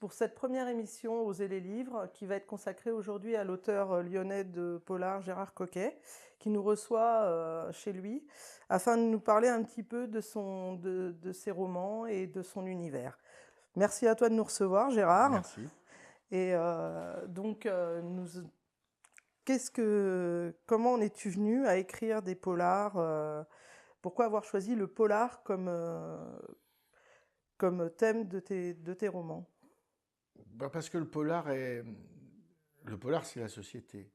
pour cette première émission Oser les livres qui va être consacrée aujourd'hui à l'auteur lyonnais de polar Gérard Coquet qui nous reçoit chez lui afin de nous parler un petit peu de ses romans et de son univers. Merci à toi de nous recevoir Gérard. Merci. Et comment en es-tu venu à écrire des polars pourquoi avoir choisi le polar comme thème de tes romans? Parce que le polar, c'est la société.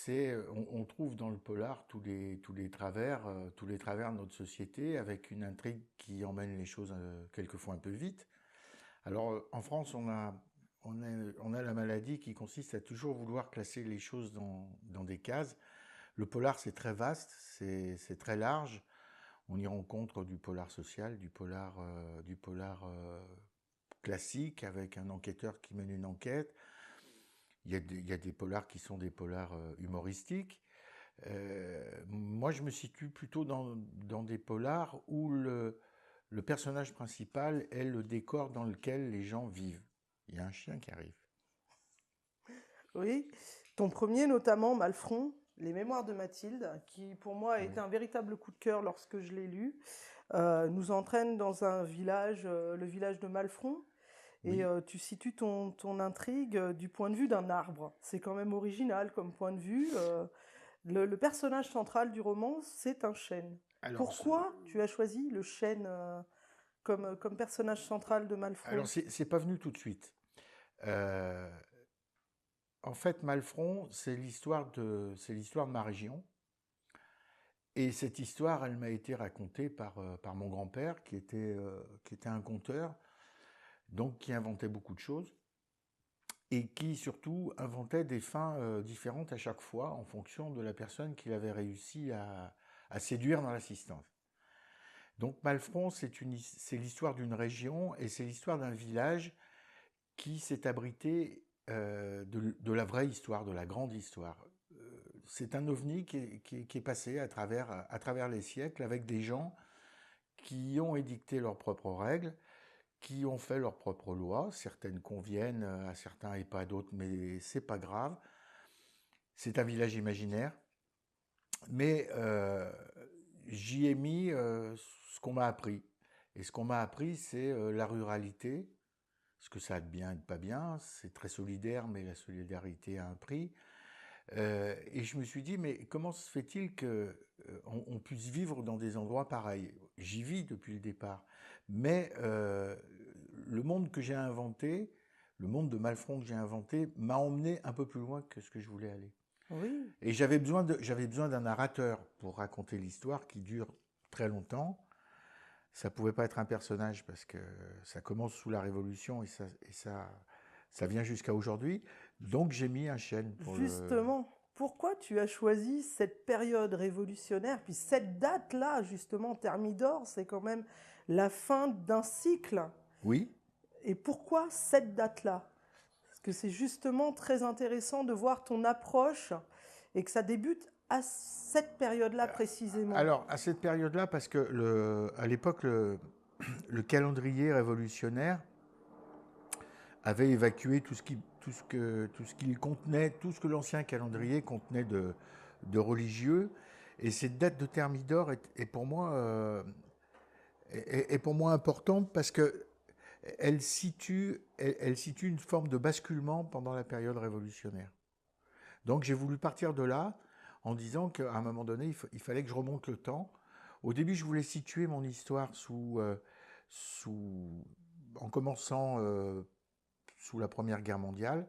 On trouve dans le polar tous les tous les travers de notre société, avec une intrigue qui emmène les choses quelquefois un peu vite. Alors, en France, on a la maladie qui consiste à toujours vouloir classer les choses dans des cases. Le polar, c'est très vaste, c'est très large. On y rencontre du polar social, du polar classique avec un enquêteur qui mène une enquête. Il y a des polars qui sont des polars humoristiques. Moi, je me situe plutôt dans des polars où le personnage principal est le décor dans lequel les gens vivent. Il y a un chien qui arrive. Oui, ton premier notamment, Malfron, Les Mémoires de Mathilde, qui pour moi a Oui. été un véritable coup de cœur lorsque je l'ai lu, nous entraîne dans un village, le village de Malfron, et Oui. tu situes ton intrigue du point de vue d'un arbre. C'est quand même original comme point de vue. Le personnage central du roman, c'est un chêne. Alors, Pourquoi tu as choisi le chêne comme personnage central de Malfron? c'est pas venu tout de suite. Euh, En fait, Malfron, c'est l'histoire de ma région. Et cette histoire, elle m'a été racontée par mon grand-père, qui était un conteur, donc qui inventait beaucoup de choses, et qui surtout inventait des fins différentes à chaque fois, en fonction de la personne qu'il avait réussi à séduire dans l'assistance. Donc Malfron, c'est l'histoire d'une région, et c'est l'histoire d'un village qui s'est abrité de la vraie histoire, de la grande histoire. C'est un ovni qui est passé à travers les siècles avec des gens qui ont édicté leurs propres règles, qui ont fait leurs propres lois. Certaines conviennent à certains et pas à d'autres, mais c'est pas grave. C'est un village imaginaire, mais j'y ai mis ce qu'on m'a appris. Et ce qu'on m'a appris, c'est la ruralité, ce que ça a de bien et de pas bien. C'est très solidaire, mais la solidarité a un prix. Et je me suis dit, mais comment se fait-il que on puisse vivre dans des endroits pareils? J'y vis depuis le départ, mais le monde que j'ai inventé, le monde de Malfron que j'ai inventé, m'a emmené un peu plus loin que ce que je voulais aller. Oui. Et j'avais besoin d'un narrateur pour raconter l'histoire qui dure très longtemps. Ça pouvait pas être un personnage parce que ça commence sous la Révolution ça vient jusqu'à aujourd'hui. Donc j'ai mis un chêne pour le. Justement, pourquoi tu as choisi cette période révolutionnaire, puis cette date-là, justement, Thermidor, c'est quand même la fin d'un cycle. Oui. Et pourquoi cette date-là? Parce que c'est justement très intéressant de voir ton approche et que ça débute à cette période-là précisément. Alors à cette période-là, parce que à l'époque le calendrier révolutionnaire avait évacué tout ce qu'il contenait, tout ce que l'ancien calendrier contenait de religieux. Et cette date de Thermidor est pour moi est pour moi importante parce que elle situe une forme de basculement pendant la période révolutionnaire. Donc j'ai voulu partir de là en disant qu'à un moment donné, il fallait que je remonte le temps. Au début, je voulais situer mon histoire en commençant sous la Première Guerre mondiale,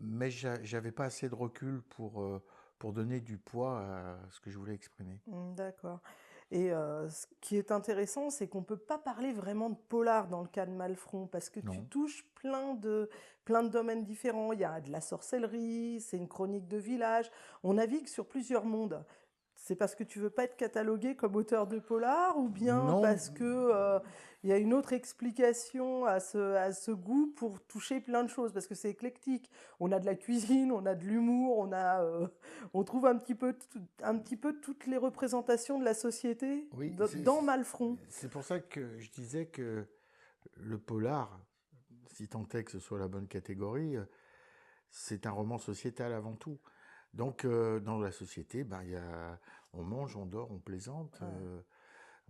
mais j'avais pas assez de recul pour donner du poids à ce que je voulais exprimer. D'accord. Et ce qui est intéressant, c'est qu'on ne peut pas parler vraiment de polar dans le cas de Malfron, parce que tu Non. touches plein de domaines différents. Il y a de la sorcellerie, c'est une chronique de village. On navigue sur plusieurs mondes. C'est parce que tu veux pas être catalogué comme auteur de polar, ou bien Non, parce que il y a une autre explication à ce goût pour toucher plein de choses, parce que c'est éclectique. On a de la cuisine, on a de l'humour, on trouve un petit peu toutes les représentations de la société oui, dans Malfron. c'est pour ça que je disais que le polar, si tant est que ce soit la bonne catégorie, c'est un roman sociétal avant tout. Donc, dans la société, ben, on mange, on dort, on plaisante, Ouais.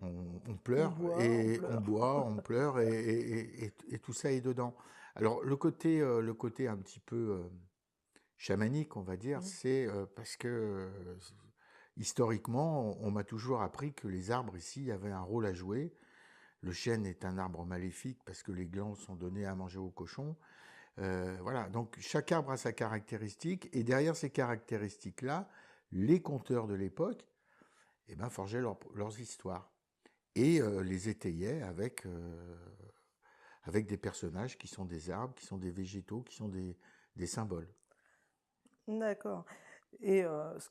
on On pleure, boit, on et on pleure. boit, on pleure, et tout ça est dedans. Alors, le côté un petit peu chamanique, on va dire, Mm. c'est parce que historiquement, on m'a toujours appris que les arbres ici avaient un rôle à jouer. Le chêne est un arbre maléfique parce que les glands sont donnés à manger aux cochons. Voilà, donc chaque arbre a sa caractéristique, et derrière ces caractéristiques-là, les conteurs de l'époque, eh ben, forgeaient leurs histoires et les étayaient avec des personnages qui sont des arbres, qui sont des végétaux, qui sont des symboles. D'accord. Et ce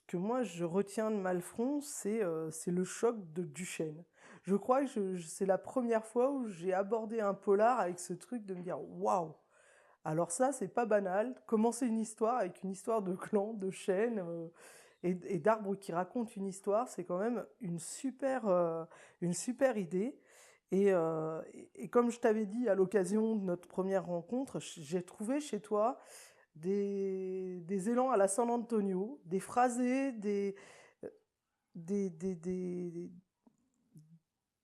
que moi je retiens de Malfron, c'est le choc de Duchesne. Je crois que c'est la première fois où j'ai abordé un polar avec ce truc de me dire waouh! Alors ça, c'est pas banal. Commencer une histoire avec une histoire de clan, de chêne et d'arbres qui racontent une histoire, c'est quand même une super idée. Et comme je t'avais dit à l'occasion de notre première rencontre, j'ai trouvé chez toi des élans à la San Antonio, des phrasés, euh, des, des, des,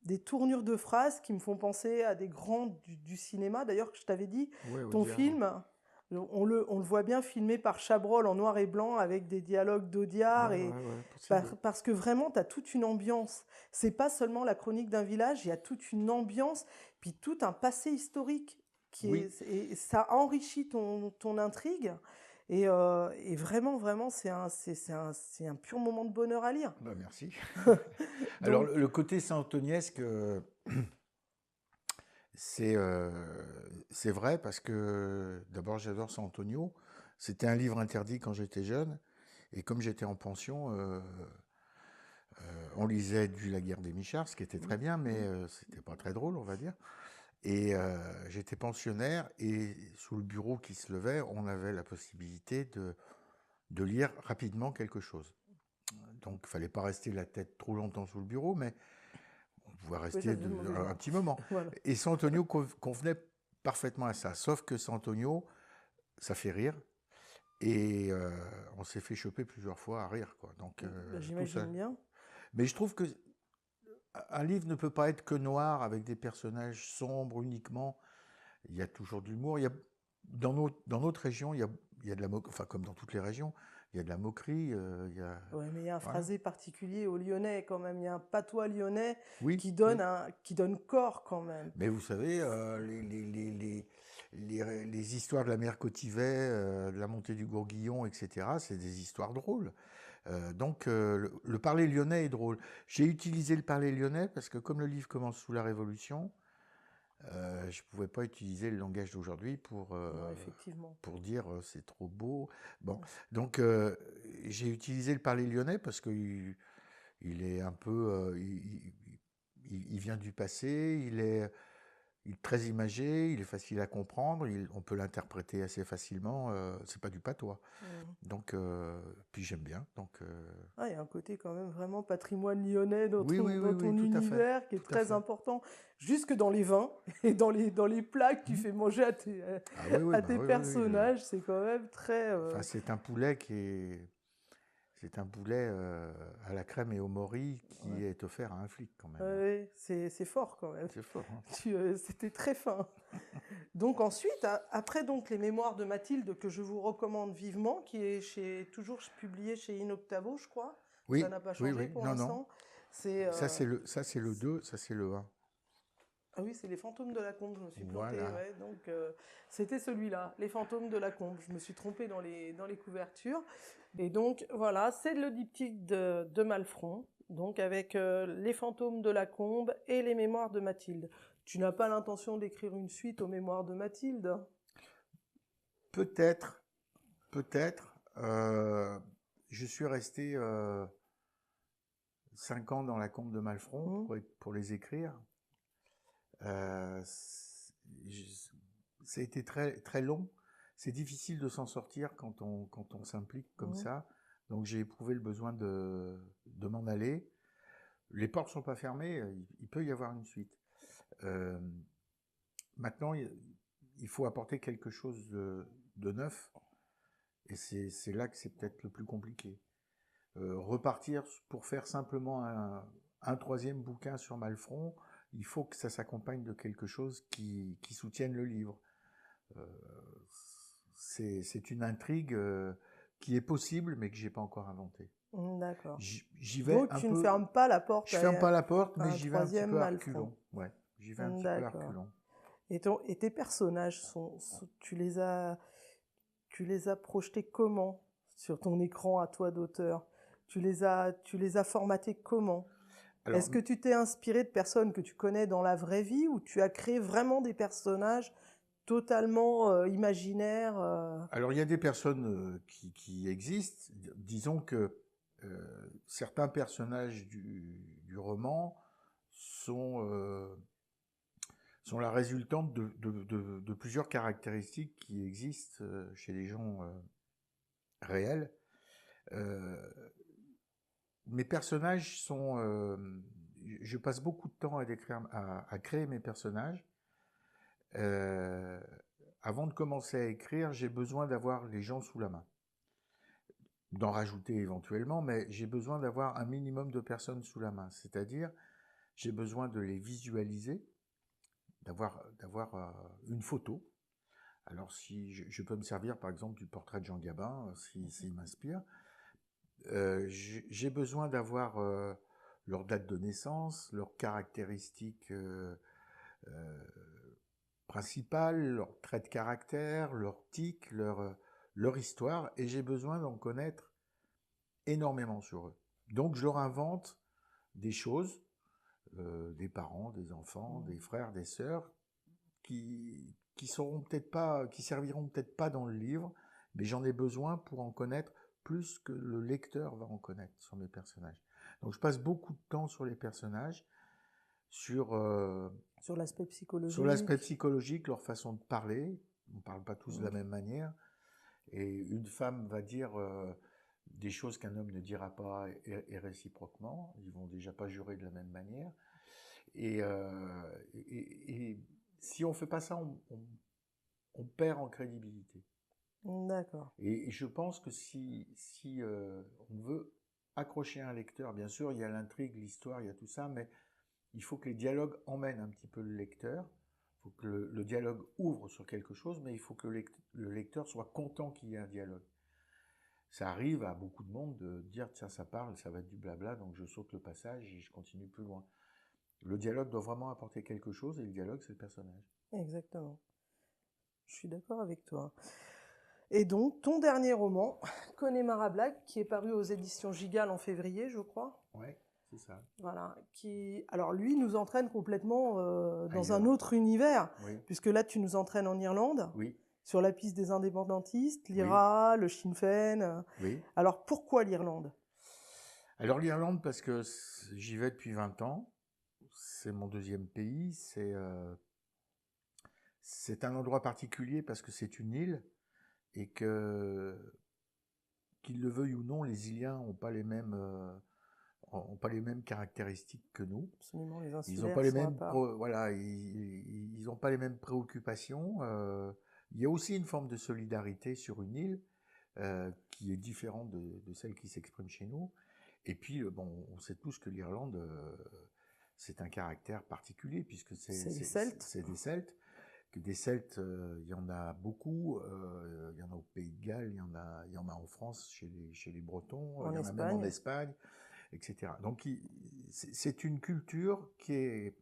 des tournures de phrases qui me font penser à des grands du cinéma. D'ailleurs, je t'avais dit, Ouais, ton Audiard. film, on le voit bien filmé par Chabrol en noir et blanc avec des dialogues d'Audiard Ouais, possible. parce que vraiment, tu as toute une ambiance. C'est pas seulement la chronique d'un village, il y a toute une ambiance, puis tout un passé historique Oui, et ça enrichit ton intrigue. Et vraiment, vraiment, c'est un pur moment de bonheur à lire. bah merci. Alors, Donc, le côté saint-antoniesque, c'est c'est vrai parce que d'abord j'adore San Antonio. C'était un livre interdit quand j'étais jeune, et comme j'étais en pension, on lisait du La Guerre des Michards, ce qui était très bien, mais c'était pas très drôle, on va dire. Et j'étais pensionnaire, et sous le bureau qui se levait, on avait la possibilité de lire rapidement quelque chose. Donc, il fallait pas rester la tête trop longtemps sous le bureau, mais on pouvait oui, ça rester faisait de mauvais un genre. petit moment. Voilà. Et San Antonio convenait parfaitement à ça. Sauf que San Antonio, ça fait rire. Et on s'est fait choper plusieurs fois à rire, quoi. Donc, Bah, tout ça. j'imagine bien. Mais je trouve que un livre ne peut pas être que noir avec des personnages sombres uniquement. Il y a toujours de l'humour. Dans notre région, il y a de la moquerie, enfin, comme dans toutes les régions, il y a de la moquerie. Il y a, Ouais, mais il y a un voilà. phrasé particulier au lyonnais quand même. Il y a un patois lyonnais Oui, oui. qui donne corps quand même. Mais vous savez, les histoires de la mer Cotivet, de la montée du Gourguillon, etc., c'est des histoires drôles. Donc, le parler lyonnais est drôle. J'ai utilisé le parler lyonnais parce que comme le livre commence sous la Révolution, je ne pouvais pas utiliser le langage d'aujourd'hui Non, effectivement. pour dire c'est trop beau. Bon, donc j'ai utilisé le parler lyonnais parce qu'il il est un peu, il vient du passé, il est très imagé, il est facile à comprendre, on peut l'interpréter assez facilement. C'est pas du patois. Mm. Donc, puis j'aime bien. Donc, Ah, il y a un côté quand même vraiment patrimoine lyonnais dans oui, ton tout à fait, univers qui est tout à très fait. important, jusque dans les vins et dans les plats que tu Mhm. fais manger Ah oui, oui, à bah tes oui, oui, oui. personnages. C'est quand même très... Enfin, c'est un poulet à la crème et au mori ouais. qui est offert à un flic quand même. Ouais, c'est fort quand même. C'est fort, hein. C'était très fin. Donc ensuite, après donc les mémoires de Mathilde que je vous recommande vivement, qui est toujours publié chez Inoctavo, je crois. Ça Oui, n'a pas oui, changé oui. pour Non, non. l'instant. C'est Ça c'est le 2, ça c'est le 1. ah oui, c'est les fantômes de la Combe. Je me suis plantée. Voilà. Ouais, donc c'était celui-là, les fantômes de la Combe. Je me suis trompée dans les couvertures. Et donc voilà, c'est le diptyque de Malfron. Donc avec les fantômes de la Combe et les mémoires de Mathilde. Tu n'as pas l'intention d'écrire une suite aux mémoires de Mathilde? Peut-être, peut-être. Je suis resté 5 ans dans la combe de Malfron Hmm. pour les écrire. Euh, ça a été très, très long. C'est difficile de s'en sortir quand on s'implique comme Hmm. ça. Donc j'ai éprouvé le besoin de m'en aller. Les portes ne sont pas fermées, il peut y avoir une suite. Euh, Maintenant, il il faut apporter quelque chose de neuf, et c'est là que c'est peut-être le plus compliqué. Repartir pour faire simplement un troisième bouquin sur Malfron, il faut que ça s'accompagne de quelque chose qui soutienne le livre. C'est une intrigue qui est possible, mais que j'ai pas encore inventée. D'accord. J'y vais Donc un tu ne peu. fermes pas la porte Je ferme pas la porte, à mais un j'y vais un petit troisième peu à Malfron. reculons. Ouais, j'y vais un petit peu à D'accord. reculons. Et tes personnages, tu les as projetés comment sur ton écran à toi d'auteur? Tu les as formatés comment? Alors, Est-ce que tu t'es inspiré de personnes que tu connais dans la vraie vie ou tu as créé vraiment des personnages totalement imaginaires alors, il y a des personnes qui existent. Disons que certains personnages du roman sont, sont la résultante de plusieurs caractéristiques qui existent chez les gens réels. Mes personnages sont... je passe beaucoup de temps à créer mes personnages. Avant de commencer à écrire, j'ai besoin d'avoir les gens sous la main. D'en rajouter éventuellement, mais j'ai besoin d'avoir un minimum de personnes sous la main. C'est-à-dire, j'ai besoin de les visualiser, d'avoir une photo. Alors, si je peux me servir, par exemple, du portrait de Jean Gabin, s'il m'inspire. J'ai besoin d'avoir leur date de naissance, leurs caractéristiques principales, leurs traits de caractère, leurs tics, leur histoire, et j'ai besoin d'en connaître énormément sur eux. Donc je leur invente des choses, des parents, des enfants, des frères, des sœurs, qui serviront peut-être pas dans le livre, mais j'en ai besoin pour en connaître plus que le lecteur va en connaître sur mes personnages. Donc je passe beaucoup de temps sur les personnages, sur l'aspect psychologique. Sur l'aspect psychologique, leur façon de parler. On ne parle pas tous de la même manière. Et une femme va dire des choses qu'un homme ne dira pas et réciproquement. Ils vont déjà pas jurer de la même manière. Et si on fait pas ça, on perd en crédibilité. D'accord. Et je pense que si on veut accrocher un lecteur, bien sûr, il y a l'intrigue, l'histoire, il y a tout ça, mais il faut que les dialogues emmènent un petit peu le lecteur. Il faut que le dialogue ouvre sur quelque chose, mais il faut que le lecteur soit content qu'il y ait un dialogue. Ça arrive à beaucoup de monde de dire tiens, ça parle, ça va être du blabla, donc je saute le passage et je continue plus loin. Le dialogue doit vraiment apporter quelque chose, et le dialogue, c'est le personnage. Exactement. Je suis d'accord avec toi. Et donc, ton dernier roman, Connemara Black, qui est paru aux éditions Gigale en février, je crois. Ouais, c'est ça. Voilà. Alors, lui, nous entraîne complètement dans un Ailleurs. autre univers, Oui. puisque là, tu nous entraînes en Irlande, Oui. sur la piste des indépendantistes, l'IRA, le Sinn Féin. Oui. Alors, pourquoi l'Irlande? Alors, l'Irlande, parce que j'y vais depuis 20 ans. C'est mon deuxième pays. C'est un endroit particulier parce que c'est une île et que, qu'ils le veuillent ou non, les îliens n'ont pas les mêmes caractéristiques que nous. Absolument, les insulaires ils n'ont pas les sont à mêmes part. voilà, ils n'ont pas les mêmes préoccupations. Il y a aussi une forme de solidarité sur une île qui est différente de celle qui s'exprime chez nous. Et puis, bon, on sait tous que l'Irlande, c'est un caractère particulier puisque c'est des Celtes. C'est des Celtes. Que des Celtes, il y en a beaucoup. Il y en a au Pays de Galles, il y en a en France chez les Bretons, il y en a même en Espagne, etc. Donc c'est une culture qui est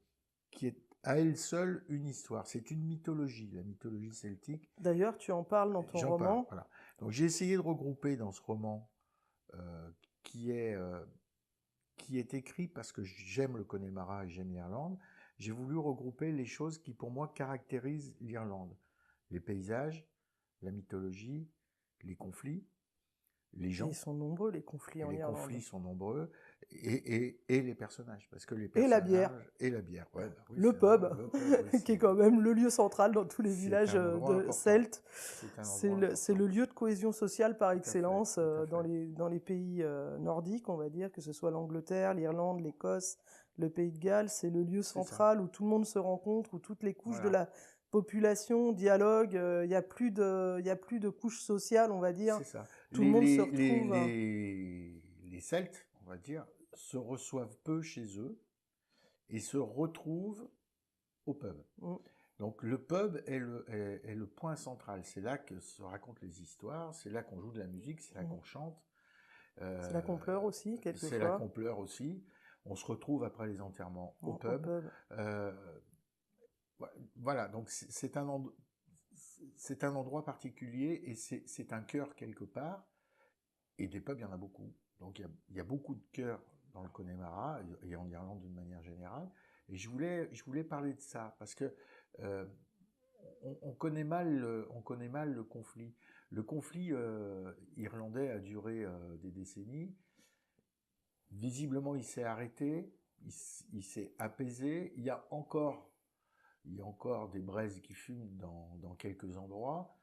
à elle seule une histoire. C'est une mythologie, la mythologie celtique. D'ailleurs, tu en parles dans ton roman. Voilà. Donc j'ai essayé de regrouper dans ce roman qui est écrit parce que j'aime le Connemara et j'aime l'Irlande. J'ai voulu regrouper les choses qui, pour moi, caractérisent l'Irlande. Les paysages, la mythologie, les conflits, les gens. Ils sont nombreux, les conflits en Irlande. Les conflits sont nombreux, et les personnages. Parce que les Et personnages, la bière. Et la bière, ouais. Bah oui, le pub, oui, qui est quand même le lieu central dans tous les villages de Celtes. C'est le lieu de cohésion sociale par excellence dans les pays nordiques, on va dire, que ce soit l'Angleterre, l'Irlande, l'Écosse, le Pays de Galles. C'est le lieu central où tout le monde se rencontre, où toutes les couches population, dialogue, il y a plus de couche sociale, on va dire. C'est ça. Tout le monde se retrouve. Les Celtes, on va dire, se reçoivent peu chez eux et se retrouvent au pub. Donc le pub est le point central. C'est là que se racontent les histoires, c'est là qu'on joue de la musique, c'est là qu'on chante. C'est là qu'on pleure aussi, quelquefois. C'est là qu'on pleure aussi. On se retrouve après les enterrements au pub. Voilà, donc c'est un endroit particulier et c'est un cœur quelque part. Et des pubs, il y en a beaucoup. Donc il y a beaucoup de cœurs dans le Connemara et en Irlande d'une manière générale. Et je voulais parler de ça parce que on connaît mal le conflit. Le conflit irlandais a duré des décennies. Visiblement, il s'est arrêté, il s'est apaisé. Il y a encore des braises qui fument dans quelques endroits.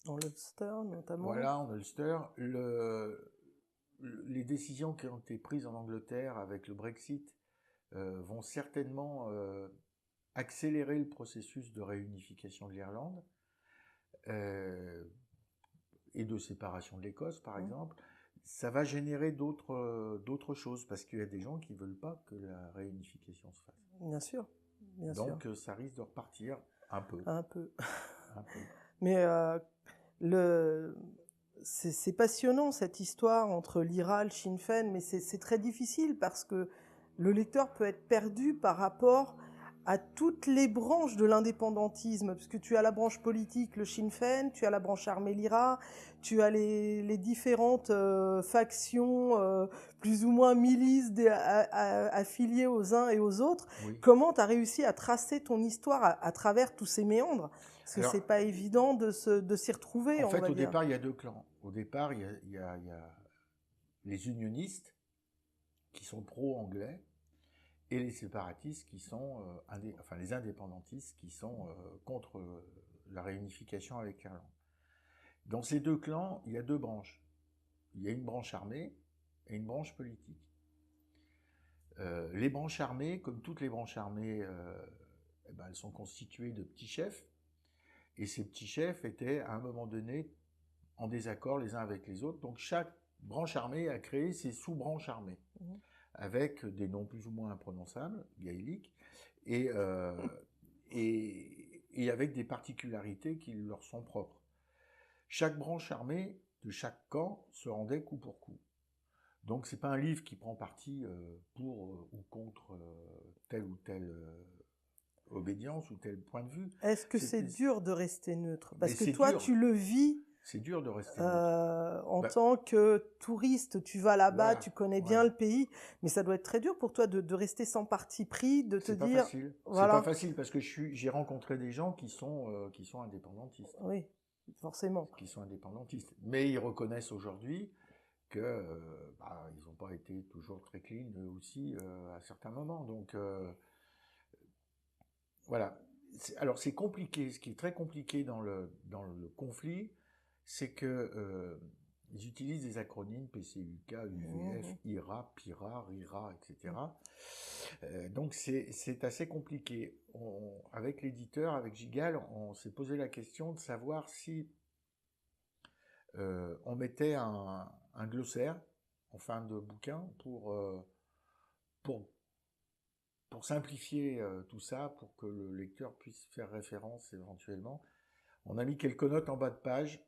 Dans l'Ulster, notamment. Voilà, en Ulster. Les décisions qui ont été prises en Angleterre avec le Brexit vont certainement accélérer le processus de réunification de l'Irlande et de séparation de l'Écosse, par exemple. Ça va générer d'autres choses parce qu'il y a des gens qui ne veulent pas que la réunification se fasse. Bien sûr. Donc ça risque de repartir un peu. Un peu. Mais c'est passionnant cette histoire entre l'IRA, le Sinn Féin, mais c'est très difficile parce que le lecteur peut être perdu par rapport à toutes les branches de l'indépendantisme, parce que tu as la branche politique, le Sinn Féin, tu as la branche armée, l'IRA, tu as les différentes factions, plus ou moins milices affiliées aux uns et aux autres. Oui. Comment tu as réussi à tracer ton histoire à travers tous ces méandres? Parce que c'est pas évident de s'y retrouver. En fait, au départ, il y a deux clans. Au départ, il y a les unionistes qui sont pro-anglais et les séparatistes qui sont, les indépendantistes qui sont contre la réunification avec l'Irlande. Dans ces deux clans, il y a deux branches. Il y a une branche armée et une branche politique. Les branches armées, comme toutes les branches armées, elles sont constituées de petits chefs. Et ces petits chefs étaient à un moment donné en désaccord les uns avec les autres. Donc chaque branche armée a créé ses sous-branches armées, avec des noms plus ou moins imprononçables, gaéliques, et avec des particularités qui leur sont propres. Chaque branche armée de chaque camp se rendait coup pour coup. Donc c'est pas un livre qui prend parti pour ou contre telle ou telle obédience ou tel point de vue. Est-ce que c'est dur de rester neutre? Parce que toi, tu le vis. C'est dur de rester neutre. En tant que touriste, tu vas là-bas, tu connais bien le pays, mais ça doit être très dur pour toi de rester sans parti pris, de te dire. C'est pas facile. Voilà. C'est pas facile parce que j'ai rencontré des gens qui sont indépendantistes. Oui, forcément. Qui sont indépendantistes, mais ils reconnaissent aujourd'hui que ils n'ont pas été toujours très clean eux aussi à certains moments. Donc voilà. Alors c'est compliqué. Ce qui est très compliqué dans le conflit, c'est que ils utilisent des acronymes PCUK, UVF, IRA, PIRA, RIRA, etc. Donc c'est assez compliqué. Avec l'éditeur, avec Gigal, on s'est posé la question de savoir si on mettait un glossaire en fin de bouquin pour simplifier tout ça, pour que le lecteur puisse faire référence éventuellement. On a mis quelques notes en bas de page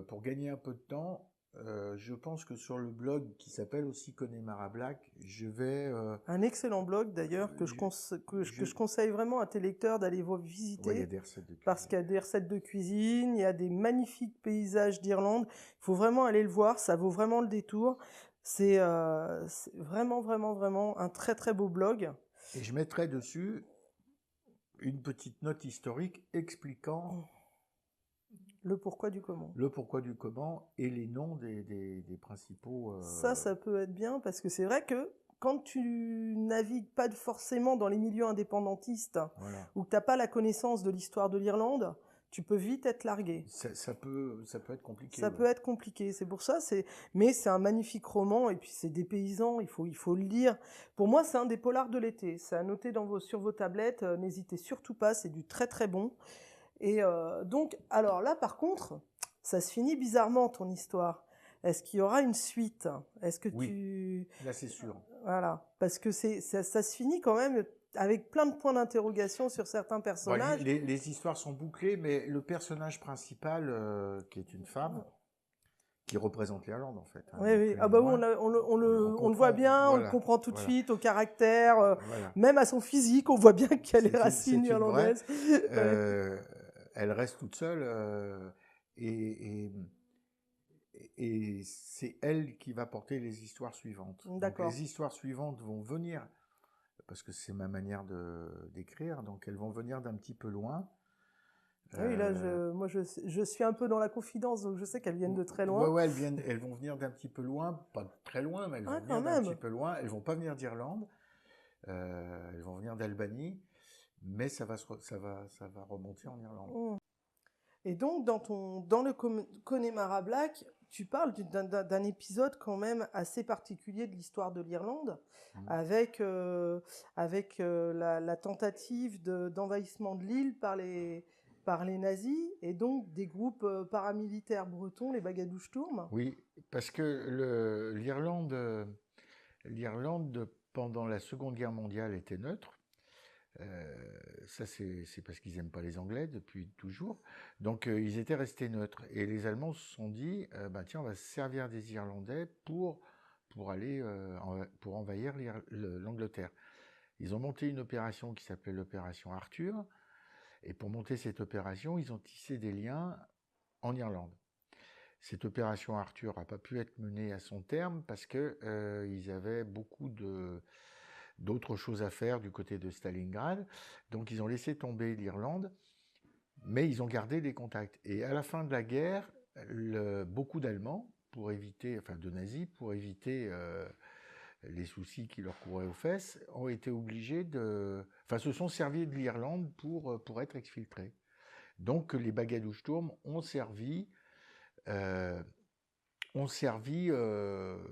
pour gagner un peu de temps. Je pense que sur le blog qui s'appelle aussi Connemara Black, je vais... un excellent blog d'ailleurs que je conseille vraiment à tes lecteurs d'aller visiter. Ouais, il y a des recettes de cuisine. Parce qu'il y a des recettes de cuisine, il y a des magnifiques paysages d'Irlande. Il faut vraiment aller le voir, ça vaut vraiment le détour. C'est vraiment, vraiment, vraiment un très, très beau blog. Et je mettrai dessus une petite note historique expliquant... le pourquoi du comment. Le pourquoi du comment et les noms des principaux... Ça peut être bien parce que c'est vrai que quand tu navigues pas forcément dans les milieux indépendantistes ou que tu n'as pas la connaissance de l'histoire de l'Irlande, tu peux vite être largué. Ça peut être compliqué, Ça ouais. peut être compliqué, c'est pour ça, mais c'est un magnifique roman, et puis c'est dépaysant, il faut le lire. Pour moi, c'est un des polars de l'été. C'est à noter sur vos tablettes, n'hésitez surtout pas, c'est du très très bon. Et donc, alors là, par contre, ça se finit bizarrement, ton histoire. Est-ce qu'il y aura une suite? Est-ce que Oui, tu... là c'est sûr. Voilà, parce que ça se finit quand même avec plein de points d'interrogation sur certains Bon, personnages. les histoires sont bouclées, mais le personnage principal, qui est une femme, qui représente l'Irlande en fait, hein, Oui, ni oui. plus Ah ni bah oui, moins, on le voit comprend, bien, on le voilà, comprend tout de voilà, suite, au caractère, voilà. même à son physique, on voit bien qu'il y a les racines C'est une vraie. irlandaises. Ouais. Elle reste toute seule, et, et, et c'est elle qui va porter les histoires suivantes. Donc D'accord. les histoires suivantes vont venir, parce que c'est ma manière d'écrire, donc elles vont venir d'un petit peu loin. Ah oui, là, Euh, je suis un peu dans la confidence, donc je sais qu'elles viennent de très ouais, loin. ouais, elles vont venir d'un petit peu loin, pas de très loin, mais elles Ah, vont quand venir d'un petit même. peu loin. Elles vont pas venir d'Irlande, elles vont venir d'Albanie, mais ça va remonter en Irlande. Mm. Et donc, dans le Connemara Black, tu parles d'un épisode quand même assez particulier de l'histoire de l'Irlande, Mm. avec la tentative d'envahissement de l'île par les nazis, et donc des groupes paramilitaires bretons, les Bagadouches-Tourmes. Oui, parce que l'Irlande, pendant la Seconde Guerre mondiale, était neutre. Ça, c'est parce qu'ils n'aiment pas les Anglais depuis toujours. Donc, ils étaient restés neutres. Et les Allemands se sont dit, bah, tiens, on va se servir des Irlandais pour aller, pour envahir l'Angleterre. Ils ont monté une opération qui s'appelait l'opération Arthur. Et pour monter cette opération, ils ont tissé des liens en Irlande. Cette opération Arthur n'a pas pu être menée à son terme parce que ils avaient beaucoup d'autres choses à faire du côté de Stalingrad. Donc ils ont laissé tomber l'Irlande, mais ils ont gardé des contacts. Et à la fin de la guerre, beaucoup d'Allemands, enfin de nazis, pour éviter les soucis qui leur couraient aux fesses, ont été obligés se sont servis de l'Irlande pour être exfiltrés. Donc les Bagadouches-Tourmes euh, ont servi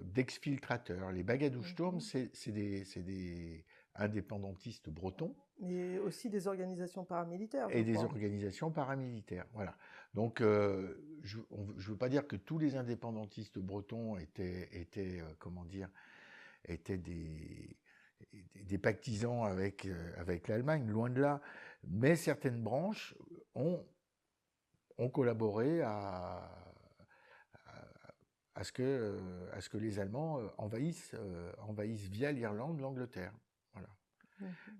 d'exfiltrateurs. Les Bagadouches-Tourmes, c'est des indépendantistes bretons Mais aussi des organisations paramilitaires, je et des crois. organisations paramilitaires. Voilà. Donc, je ne veux pas dire que tous les indépendantistes bretons comment dire, étaient des pactisans avec l'Allemagne, loin de là. Mais certaines branches ont collaboré à ce que les Allemands envahissent via l'Irlande l'Angleterre. Voilà.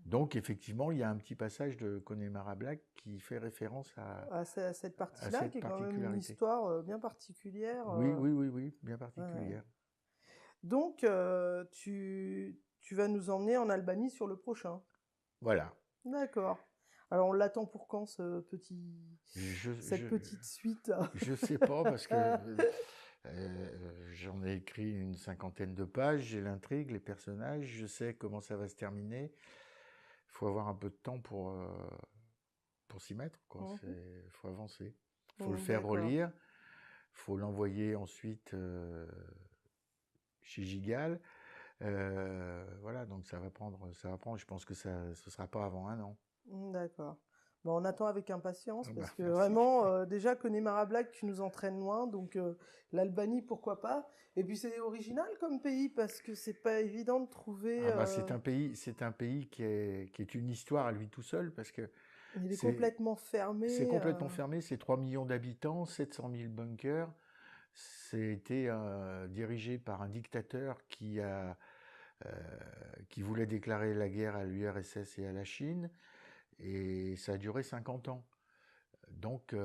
Donc effectivement, il y a un petit passage de Connemara Black qui fait référence À cette à partie-là, cette qui est quand même une particularité. histoire bien particulière. Oui, bien Ouais, ouais. particulière. Donc, tu vas nous emmener en Albanie sur le prochain. Voilà. D'accord. Alors, on l'attend pour quand, Je, cette je, petite suite? je sais pas parce que j'en ai écrit une 50aine de pages, j'ai l'intrigue, les personnages, je sais comment ça va se terminer. Il faut avoir un peu de temps pour s'y mettre, quoi. Faut avancer. Il faut le faire D'accord. relire. Il faut l'envoyer ensuite chez Gigal. Voilà, donc ça va prendre. Je pense que ce sera pas avant 1 an. D'accord. Bon, on attend avec impatience Ah bah, parce que merci. vraiment, déjà, Connemara Black, tu nous entraînes loin, donc l'Albanie, pourquoi pas. Et puis c'est original comme pays parce que c'est pas évident de trouver. Ah bah, c'est un pays qui est une histoire à lui tout seul parce que Il est c'est complètement c'est fermé. complètement fermé. C'est 3 millions d'habitants, 700 000 bunkers. C'était dirigé par un dictateur euh, qui voulait déclarer la guerre à l'URSS et à la Chine, et ça a duré 50 ans. Donc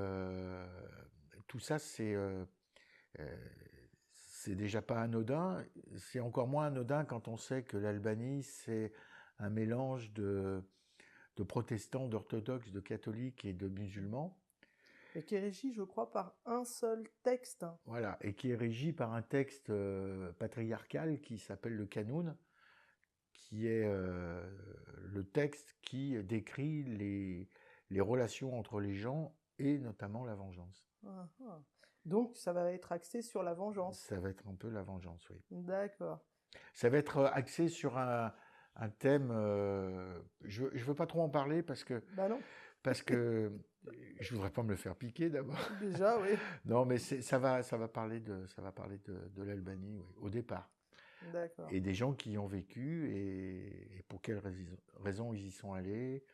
tout ça, c'est déjà pas anodin. C'est encore moins anodin quand on sait que l'Albanie, c'est un mélange de protestants, d'orthodoxes, de catholiques et de musulmans. Et qui est régi, je crois, par un seul texte. Voilà, et qui est régi par un texte patriarcal qui s'appelle le Qanun, qui est le texte qui décrit les relations entre les gens et notamment la vengeance. Ah, ah. Donc, ça va être axé sur la vengeance. Ça va être un peu la vengeance, oui. D'accord. Ça va être axé sur un thème. Je ne veux pas trop en parler Bah non, parce que je voudrais pas me le faire piquer d'abord. déjà, oui. Non, mais ça va parler de l'Albanie, oui, au départ. D'accord. Et des gens qui y ont vécu et pour quelles raisons ils y sont allés,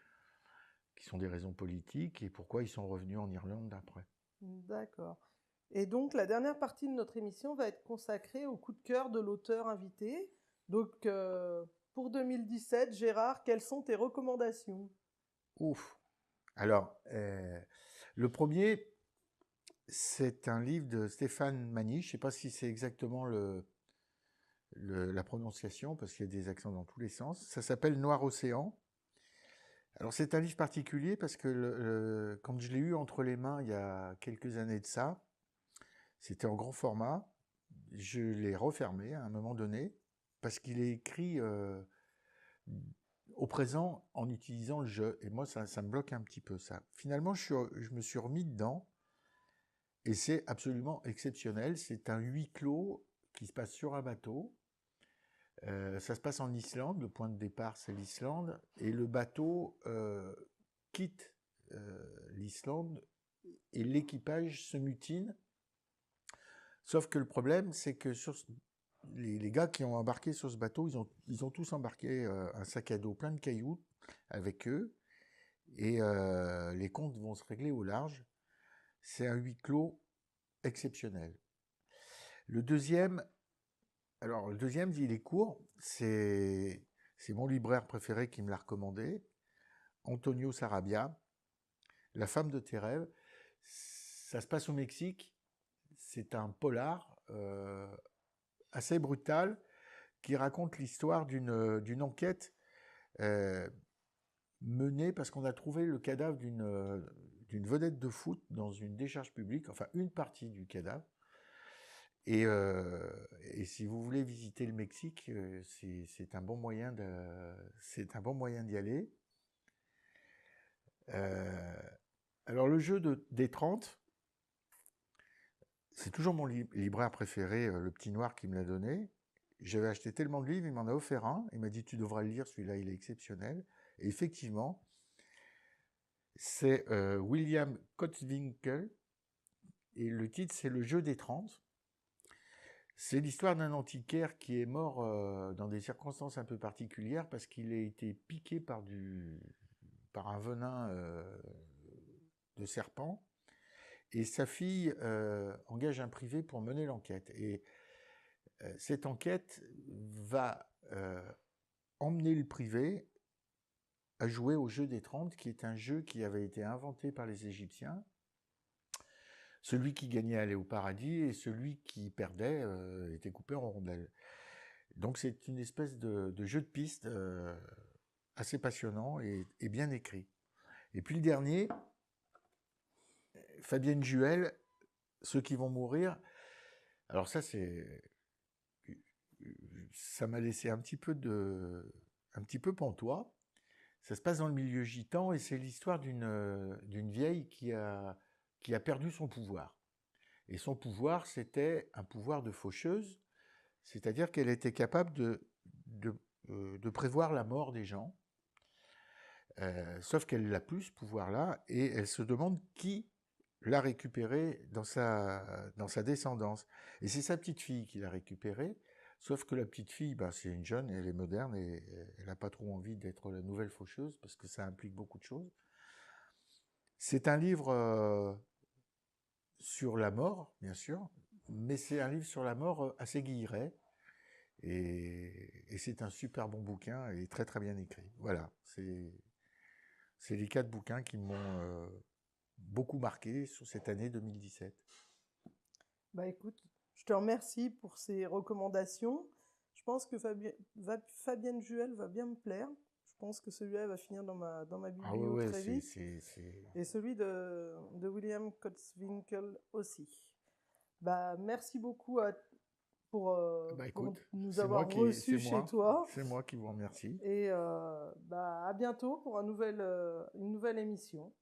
qui sont des raisons politiques, et pourquoi ils sont revenus en Irlande après. D'accord. Et donc, la dernière partie de notre émission va être consacrée au coup de cœur de l'auteur invité. Donc, pour 2017, Gérard, quelles sont tes recommandations? Ouf. Alors, le premier, c'est un livre de Stéphane Magny. Je ne sais pas si c'est exactement la prononciation, parce qu'il y a des accents dans tous les sens. Ça s'appelle Noir Océan. Alors, c'est un livre particulier parce que quand je l'ai eu entre les mains il y a quelques années de ça, c'était en grand format. Je l'ai refermé à un moment donné parce qu'il est écrit au présent en utilisant le je. Et moi, ça me bloque un petit peu ça. Finalement, je me suis remis dedans et c'est absolument exceptionnel. C'est un huis clos qui se passe sur un bateau. Ça se passe en Islande. Le point de départ, c'est l'Islande. Et le bateau quitte l'Islande et l'équipage se mutine. Sauf que le problème, c'est que les gars qui ont embarqué sur ce bateau, ils ont tous embarqué un sac à dos plein de cailloux avec eux. Et les comptes vont se régler au large. C'est un huis clos exceptionnel. Le deuxième, il est court. C'est mon libraire préféré qui me l'a recommandé. Antonio Sarabia, La femme de tes rêves. Ça se passe au Mexique. C'est un polar assez brutal qui raconte l'histoire d'une enquête menée parce qu'on a trouvé le cadavre d'une vedette de foot dans une décharge publique, enfin une partie du cadavre. Et si vous voulez visiter le Mexique, c'est un bon moyen d'y aller. Alors le jeu des 30, c'est toujours mon libraire préféré, le petit noir qui me l'a donné. J'avais acheté tellement de livres, il m'en a offert un. Il m'a dit tu devras le lire, celui-là il est exceptionnel. Et effectivement, c'est William Kotzwinkle et le titre c'est Le jeu des 30. C'est l'histoire d'un antiquaire qui est mort dans des circonstances un peu particulières parce qu'il a été piqué par un venin de serpent. Et sa fille engage un privé pour mener l'enquête. Et cette enquête va emmener le privé à jouer au jeu des 30, qui est un jeu qui avait été inventé par les Égyptiens. Celui qui gagnait allait au paradis et celui qui perdait était coupé en rondelles. Donc c'est une espèce de jeu de piste assez passionnant et bien écrit. Et puis le dernier, Fabienne Juel, Ceux qui vont mourir. Alors ça m'a laissé un petit peu pantois. Ça se passe dans le milieu gitan et c'est l'histoire d'une vieille qui a perdu son pouvoir. Et son pouvoir, c'était un pouvoir de faucheuse, c'est-à-dire qu'elle était capable de prévoir la mort des gens, sauf qu'elle n'a plus ce pouvoir-là et elle se demande qui l'a récupéré dans sa descendance. Et c'est sa petite fille qui l'a récupéré, sauf que la petite fille, c'est une jeune, elle est moderne et elle n'a pas trop envie d'être la nouvelle faucheuse parce que ça implique beaucoup de choses. C'est un livre sur la mort, bien sûr, mais c'est un livre sur la mort assez guilleret. Et c'est un super bon bouquin et très très bien écrit. Voilà, c'est les 4 bouquins qui m'ont beaucoup marqué sur cette année 2017. Bah écoute, je te remercie pour ces recommandations. Je pense que Fabienne Juel va bien me plaire. Je pense que celui-là va finir dans ma Ah biblio ouais, très vite. c'est... Et celui de William Kotzwinkle aussi. Bah, merci beaucoup Bah pour écoute, nous avoir reçus chez toi. c'est moi qui vous remercie. Et bah, à bientôt pour une nouvelle émission.